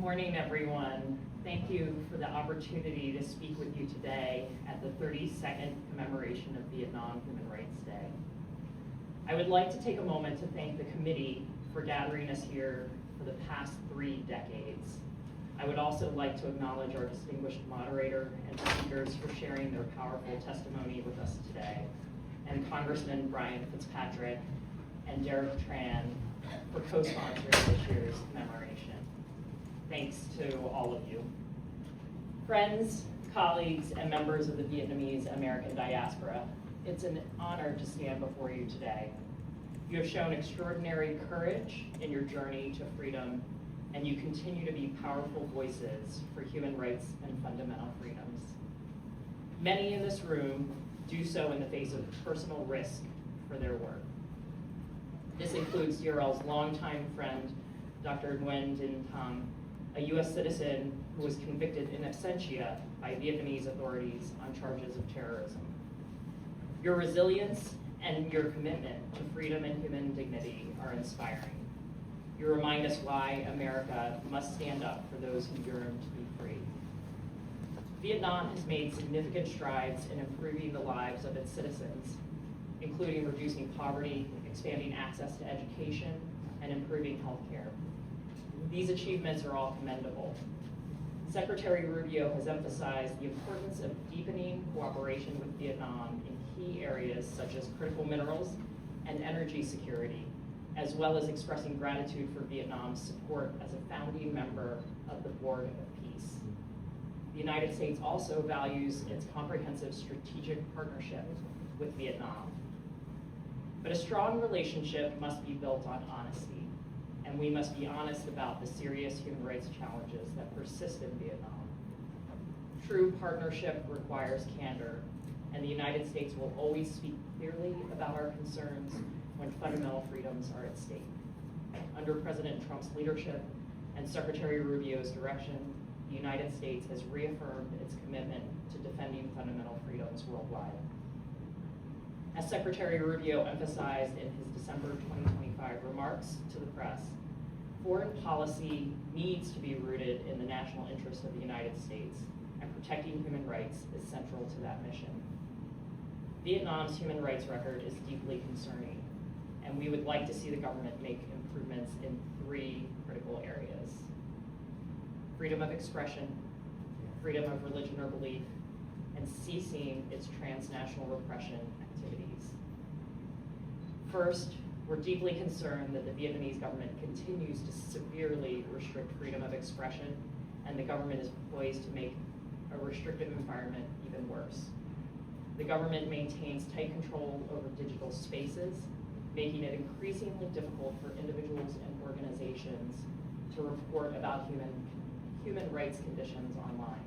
morning, everyone. Thank you for the opportunity to speak with you today at the 32nd commemoration of Vietnam Human Rights Day. I would like to take a moment to thank the committee for gathering us here for the past 3 decades. I would also like to acknowledge our distinguished moderator and speakers for sharing their powerful testimony with us today, and Congressman Brian Fitzpatrick and Derek Tran for co-sponsoring this year's commemoration. Thanks to all of you. Friends, colleagues, and members of the Vietnamese American Diaspora, it's an honor to stand before you today. You have shown extraordinary courage in your journey to freedom, and you continue to be powerful voices for human rights and fundamental freedoms. Many in this room do so in the face of personal risk for their work. This includes DRL's longtime friend, Dr. Nguyen Dinh Thang, a U.S. citizen who was convicted in absentia by Vietnamese authorities on charges of terrorism. Your resilience and your commitment to freedom and human dignity are inspiring. You remind us why America must stand up for those who yearn to be free. Vietnam has made significant strides in improving the lives of its citizens, including reducing poverty, expanding access to education, and improving health care. These achievements are all commendable. Secretary Rubio has emphasized the importance of deepening cooperation with Vietnam in key areas such as critical minerals and energy security, as well as expressing gratitude for Vietnam's support as a founding member of the Board of Peace. The United States also values its comprehensive strategic partnership with Vietnam. But a strong relationship must be built on honesty, and we must be honest about the serious human rights challenges that persist in Vietnam. True partnership requires candor, and the United States will always speak clearly about our concerns when fundamental freedoms are at stake. Under President Trump's leadership and Secretary Rubio's direction, the United States has reaffirmed its commitment to defending fundamental freedoms worldwide. As Secretary Rubio emphasized in his December 2025 remarks to the press, foreign policy needs to be rooted in the national interest of the United States, and protecting human rights is central to that mission. Vietnam's human rights record is deeply concerning, and we would like to see the government make improvements in 3 critical areas: freedom of expression, freedom of religion or belief, and ceasing its transnational repression activities. First, we're deeply concerned that the Vietnamese government continues to severely restrict freedom of expression, and the government is poised to make a restrictive environment even worse. The government maintains tight control over digital spaces, making it increasingly difficult for individuals and organizations to report about human rights conditions online.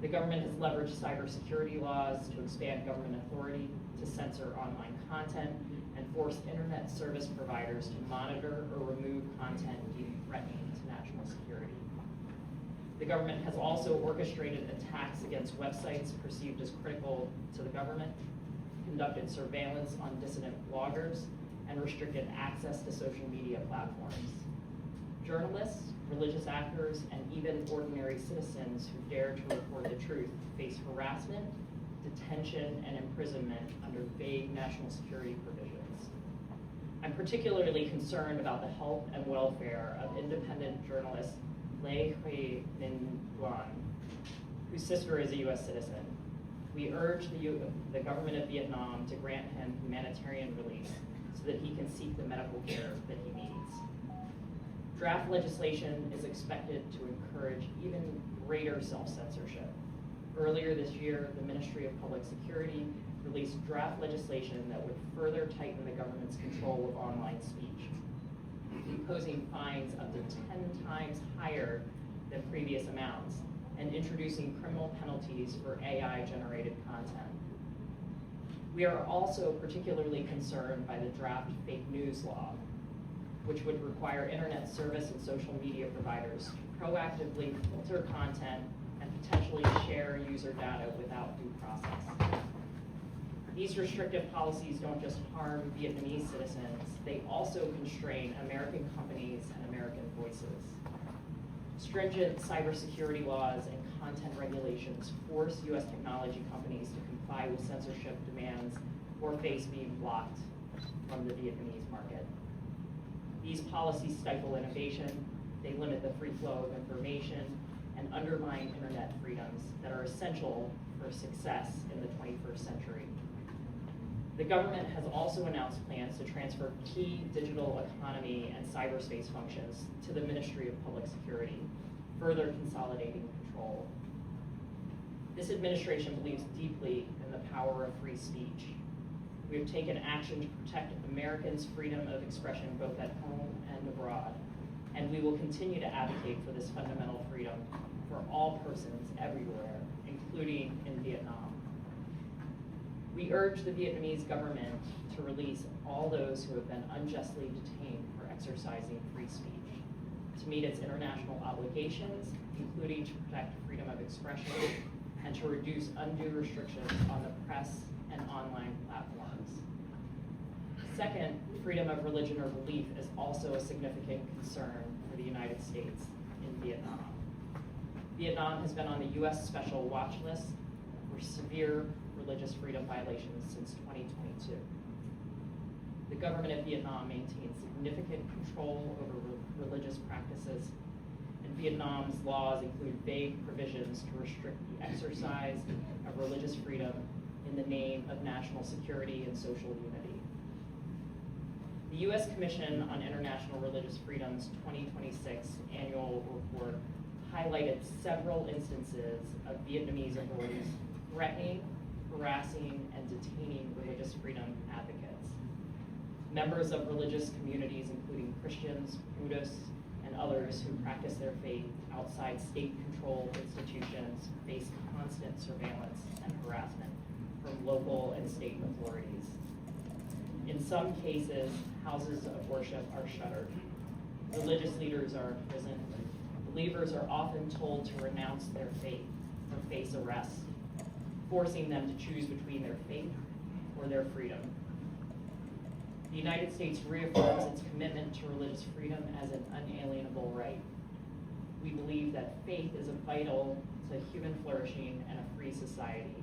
The government has leveraged cybersecurity laws to expand government authority to censor online content and force internet service providers to monitor or remove content deemed threatening to national security. The government has also orchestrated attacks against websites perceived as critical to the government, conducted surveillance on dissident bloggers, and restricted access to social media platforms. Journalists, religious actors, and even ordinary citizens who dare to report the truth face harassment, detention, and imprisonment under vague national security provisions. I'm particularly concerned about the health and welfare of independent journalist Lê Huy Minh Nguyen, whose sister is a U.S. citizen. We urge the government of Vietnam to grant him humanitarian release so that he can seek the medical care that he needs. Draft legislation is expected to encourage even greater self-censorship. Earlier this year, the Ministry of Public Security released draft legislation that would further tighten the government's control of online speech, imposing fines up to 10 times higher than previous amounts, and introducing criminal penalties for AI-generated content. We are also particularly concerned by the draft fake news law, which would require internet service and social media providers to proactively filter content and potentially share user data without due process. These restrictive policies don't just harm Vietnamese citizens, they also constrain American companies and American voices. Stringent cybersecurity laws and content regulations force U.S. technology companies to comply with censorship demands or face being blocked from the Vietnamese market. These policies stifle innovation, they limit the free flow of information, and undermine internet freedoms that are essential for success in the 21st century. The government has also announced plans to transfer key digital economy and cyberspace functions to the Ministry of Public Security, further consolidating control. This administration believes deeply in the power of free speech. We have taken action to protect Americans' freedom of expression both at home and abroad, and we will continue to advocate for this fundamental freedom for all persons everywhere, including in Vietnam. We urge the Vietnamese government to release all those who have been unjustly detained for exercising free speech, to meet its international obligations, including to protect freedom of expression, and to reduce undue restrictions on the press and online platforms. Second, freedom of religion or belief is also a significant concern for the United States in Vietnam. Vietnam has been on the U.S. Special Watch List for severe religious freedom violations since 2022. The government of Vietnam maintains significant control over religious practices, and Vietnam's laws include vague provisions to restrict the exercise of religious freedom in the name of national security and social unity. The U.S. Commission on International Religious Freedom's 2026 annual report highlighted several instances of Vietnamese authorities threatening, harassing, and detaining religious freedom advocates. Members of religious communities, including Christians, Buddhists, and others who practice their faith outside state-controlled institutions, face constant surveillance and harassment from local and state authorities. In some cases, houses of worship are shuttered. Religious leaders are imprisoned. Believers are often told to renounce their faith or face arrest, forcing them to choose between their faith or their freedom. The United States reaffirms its commitment to religious freedom as an unalienable right. We believe that faith is vital to human flourishing and a free society,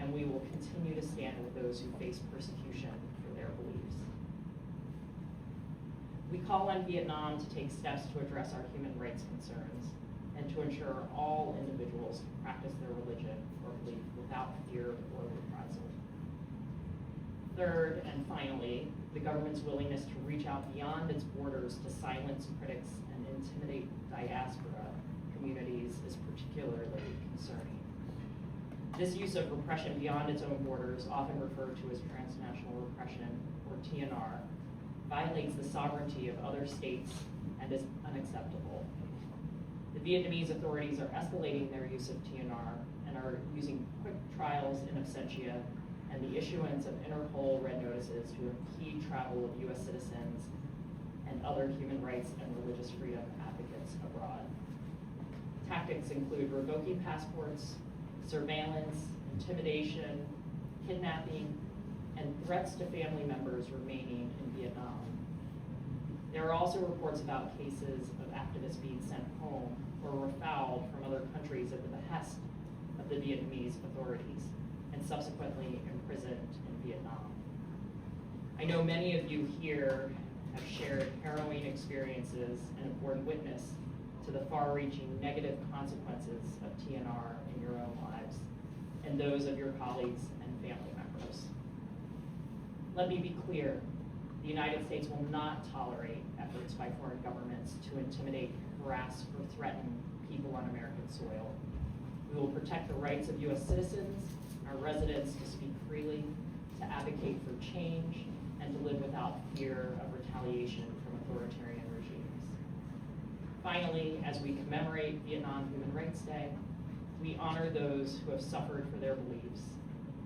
and we will continue to stand with those who face persecution for their beliefs. We call on Vietnam to take steps to address our human rights concerns and to ensure all individuals can practice their religion or belief without fear or reprisal. Third, and finally, the government's willingness to reach out beyond its borders to silence critics and intimidate diaspora communities is particularly concerning. This use of repression beyond its own borders, often referred to as transnational repression, or TNR, violates the sovereignty of other states and is unacceptable. The Vietnamese authorities are escalating their use of TNR and are using quick trials in absentia and the issuance of Interpol red notices to impede travel of U.S. citizens and other human rights and religious freedom advocates abroad. Tactics include revoking passports, surveillance, intimidation, kidnapping, and threats to family members remaining in Vietnam. There are also reports about cases of activists being sent home or refouled from other countries at the behest of the Vietnamese authorities and subsequently imprisoned in Vietnam. I know many of you here have shared harrowing experiences and have borne witness to the far-reaching negative consequences of TNR in your own lives and those of your colleagues and family members. Let me be clear, the United States will not tolerate efforts by foreign governments to intimidate, harass, or threaten people on American soil. We will protect the rights of U.S. citizens, our residents to speak freely, to advocate for change, and to live without fear of retaliation from authoritarian regimes. Finally, as we commemorate Vietnam Human Rights Day, we honor those who have suffered for their beliefs,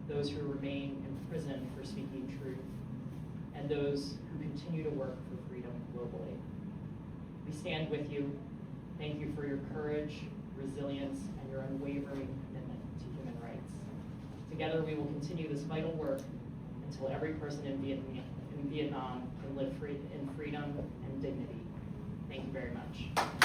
those who remain in prison for speaking truth, and those who continue to work for freedom globally. We stand with you. Thank you for your courage, resilience, and your unwavering commitment to human rights. Together, we will continue this vital work until every person in Vietnam can live in freedom and dignity. Thank you very much.